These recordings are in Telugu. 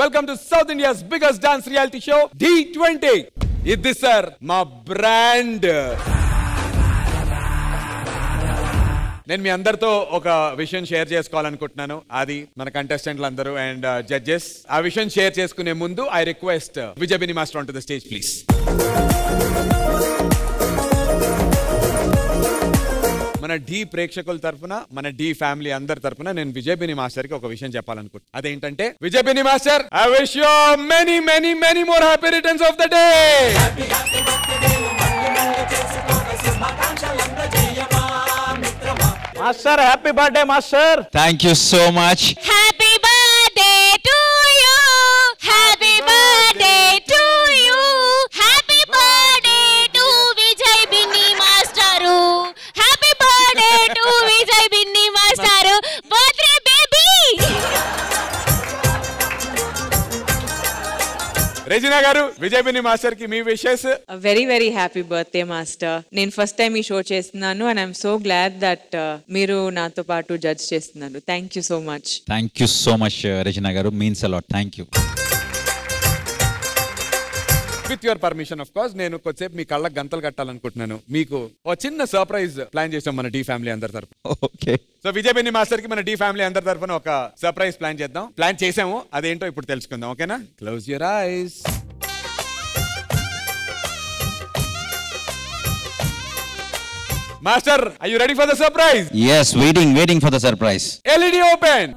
Welcome to south India's biggest dance reality show D20. ఇది సార్ మా బ్రాండ్. నేను మీ అందరితో ఒక విషయం షేర్ చేసుకోవాలనుకుంటున్నాను. అది మన కంటెస్టెంట్లు అందరూ అండ్ జడ్జెస్. ఆ విషయం షేర్ చేసుకునే ముందు I request Vijay Binni master on to the stage please. మన డి ప్రేక్షకుల తరఫున, మన డి ఫ్యామిలీ అందరి తరఫున నేను విజయబిని మాస్టర్ కి ఒక విషయం చెప్పాలనుకుంటున్నాను. అదేంటంటే Vijay Binni master, I wish you many many many more happy returns of the day. Master happy birthday master. Thank you so much. Happy birthday to you, happy birthday to you, happy birthday to Vijay Binni master, happy birthday to Vijay Binni master, birthday baby. Regina garu, Vijay Binni master కి మీ wishes. Very very happy birthday master. నేను ఫస్ట్ టైం ఈ షో చేస్తున్నాను and I'm so glad that మీరు నాతో పాటు జడ్జ్ చేస్తున్నారు. Thank you so much. Thank you so much Regina garu, means a lot. Thank you. With your permission of course నేను కొద్దిసేపు మీ కళ్ళకి గంతలు కట్టాలనుకుంటున్నాను. మీకు ఒక చిన్న సర్ప్రైజ్ ప్లాన్ చేసాం మన డి ఫ్యామిలీ అందరి తరఫున. ఓకే. సో విజయబిని మాస్టర్ కి మన డి ఫ్యామిలీ అందరి తరఫున ఒక సర్ప్రైజ్ ప్లాన్ చేద్దాం. ప్లాన్ చేసాము, అదేంటో ఇప్పుడు తెలుసుకుందాం. ఓకేనా? Close your eyes. Master, are you ready for the surprise? yes, waiting for the surprise. LED open.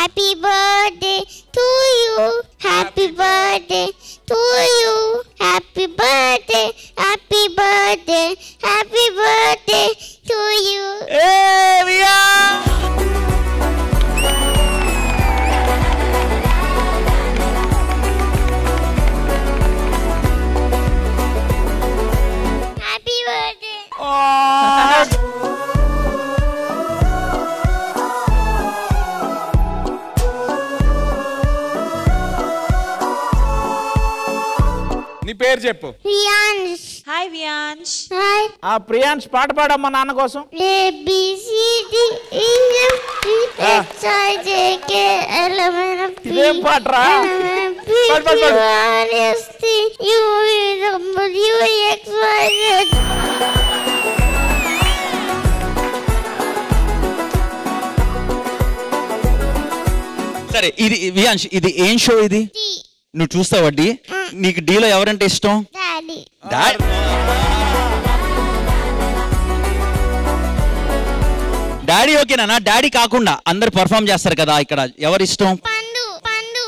Happy birthday to you, happy birthday to you, happy birthday, happy birthday, happy birthday to you. ఏ రియా Happy birthday. నీ పేరు చెప్పు. Riyansh. హాయ్ వియాంష్. Hi. ఆ ప్రియాంష్ పాట పాడమ్మా నాన్న కోసం. A B C D E F G H I J K L M N P ఇదేం పాటరా? పాడు, పాడు, పాడు. R S T U V W X Y Z. సరే, ఇది వియాంష్, ఇది ఏం షో ఇది? నువ్వు చూస్తావా డి? నీకు డీలో ఎవరంటే ఇష్టం? Daddy. డాడీ ఓకేనా? డాడీ కాకుండా అందరు పర్ఫామ్ చేస్తారు కదా, ఇక్కడ ఎవరు ఇష్టం? Pandu. Pandu.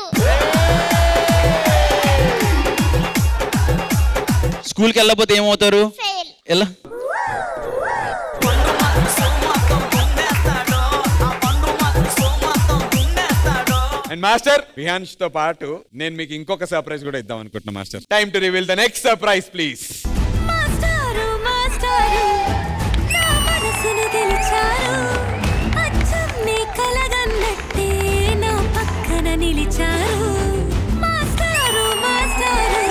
స్కూల్కి వెళ్ళకపోతే ఏమవుతారు? Fail. ఎలా? అండ్ మాస్టర్, విహాన్స్ తో పాటు నేను మీకు ఇంకొక సర్ప్రైజ్ కూడా ఇద్దాం అనుకుంటున్నా master. Time to reveal the next surprise please. మాస్టారు మాస్టారు నా మనసును గెలిచారు, అచ్చం నీ కలగన్నట్టే నా పక్కన నిలిచారు. మాస్టారు మాస్టారు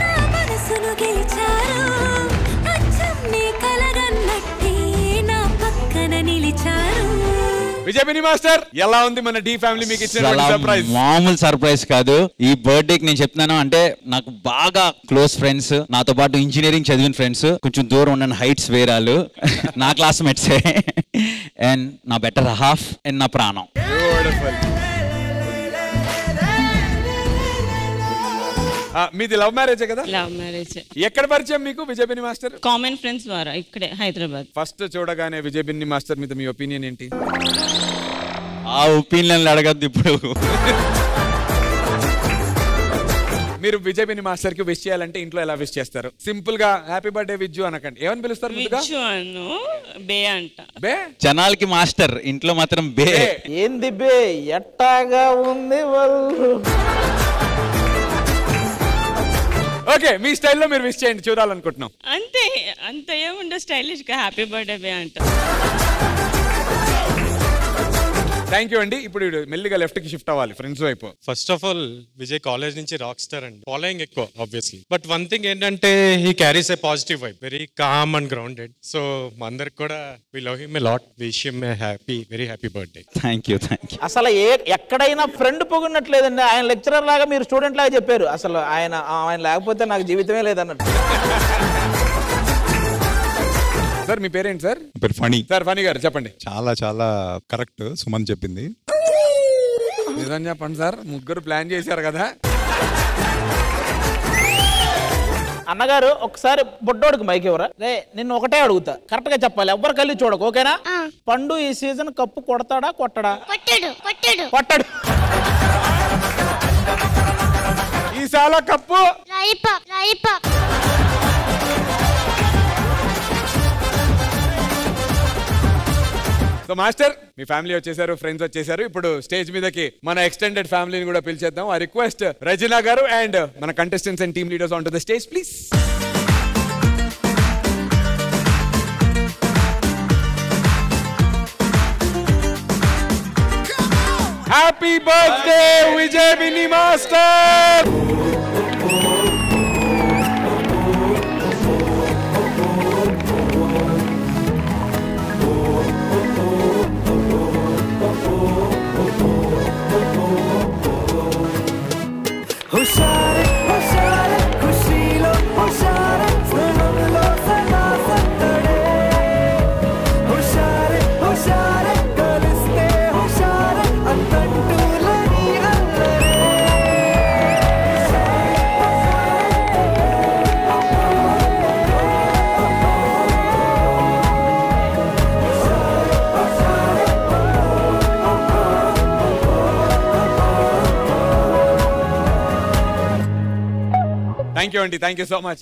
నా మనసును గెలిచారు, అచ్చం నీ కలగన్నట్టే నా పక్కన నిలిచారు. విజయబిని మాస్టర్, ఎలా ఉంది మన డి ఫ్యామిలీ మీకు ఇచ్చిన సర్ప్రైజ్? మామూలు సర్ప్రైజ్ కాదు. ఈ బర్త్డే కి నేను చెప్తున్నాను అంటే నాకు బాగా క్లోజ్ ఫ్రెండ్స్, నాతో పాటు ఇంజనీరింగ్ చదివిన ఫ్రెండ్స్, కొంచెం దూరం ఉన్న హైట్స్ వేరాలు నా క్లాస్మేట్సే, అండ్ నా బెటర్ హాఫ్ అండ్ నా ప్రాణం. మీది లవ్ మ్యారేజే కదా? Love marriage. ఎక్కడ పరిచయం మీకు విజయబిని మాస్టర్? కామన్ ఫ్రెండ్స్ ద్వారా, ఇక్కడే హైదరాబాద్. ఫస్ట్ చూడగానే విజయబిని మాస్టర్ మీద మీ ఒపీనియన్ ఏంటి? ఆ ఒపీనియన్లు అడగద్దు ఇప్పుడు. మీరు విజయబిని మాస్టర్ కి విష్ చేయాలంటే ఇంట్లో ఎలా విష్ చేస్తారు? సింపుల్ గా హ్యాపీ బర్త్డే విజ్జు అనకండి. ఏమని పిలుస్తారు ముందుగా? విజ్జు అను బే అంట. బే. జనాలకి మాస్టర్, ఇంట్లో మాత్రం బే. ఏంది బే ఎట్టాగా ఉంది వాళ్ళు. ఓకే, మీ స్టైల్లో మీరు విష్ చేయండి, చూడాలనుకుంటున్నాం. అంతే, అంత ఏముండో స్టైలిష్ గా హ్యాపీ బర్త్డే బే అంట. థ్యాంక్ యూ అండి. ఇప్పుడు మెల్లిగా లెఫ్ట్ కి షిఫ్ట్ అవ్వాలి ఫ్రెండ్స్ వైపు. First of all Vijay college నుంచి రాక్ స్టార్ అండి, ఫాలోయింగ్ ఎక్కువ ఆబ్వియస్లీ. బట్ వన్ థింగ్ ఏంటంటే he carries a positive vibe, very calm and grounded. So మా అందరికి కూడా we love him a lot, wish him a happy, very happy birthday. Thank you. అసలు ఎక్కడైనా ఫ్రెండ్ పొగినట్లేదండి. ఆయన లెక్చరర్ లాగా మీరు స్టూడెంట్ లాగా చెప్పారు. అసలు ఆయన లేకపోతే నాకు జీవితమే లేదన్నట్టు. సార్ మీ పేరేంటి సార్? పేరు ఫణి. సార్ ఫణి గారు చెప్పండి. చాలా చాలా కరెక్ట్ సుమన్ చెప్పింది. నిజం చెప్పండి సార్, ముగ్గురు ప్లాన్ చేశారు కదా. అన్నగారు ఒకసారి బొడ్డోడికి మైక్ ఇవ్వరా? రే నిన్ను ఒకటే అడుగుతా, కరెక్ట్ గా చెప్పాలి, ఎవ్వరు కలిసి చూడకు, ఓకేనా? పండు ఈ సీజన్ కప్పు కొడతాడా కొట్టడా? కొట్టడు. ఈసాల కప్పు సో మాస్టర్, మీ ఫ్యామిలీ వచ్చేసారు, ఫ్రెండ్స్ వచ్చేసారు. ఇప్పుడు స్టేజ్ మీదకి మన ఎక్స్టెండెడ్ ఫ్యామిలీని కూడా పిలిచేద్దాం. ఐ రిక్వెస్ట్ రజినా గారు అండ్ మన contestants and team leaders on to the stage please. Happy birthday Vijay Binni master. Thank you అండి, థ్యాంక్ యూ సో మచ్.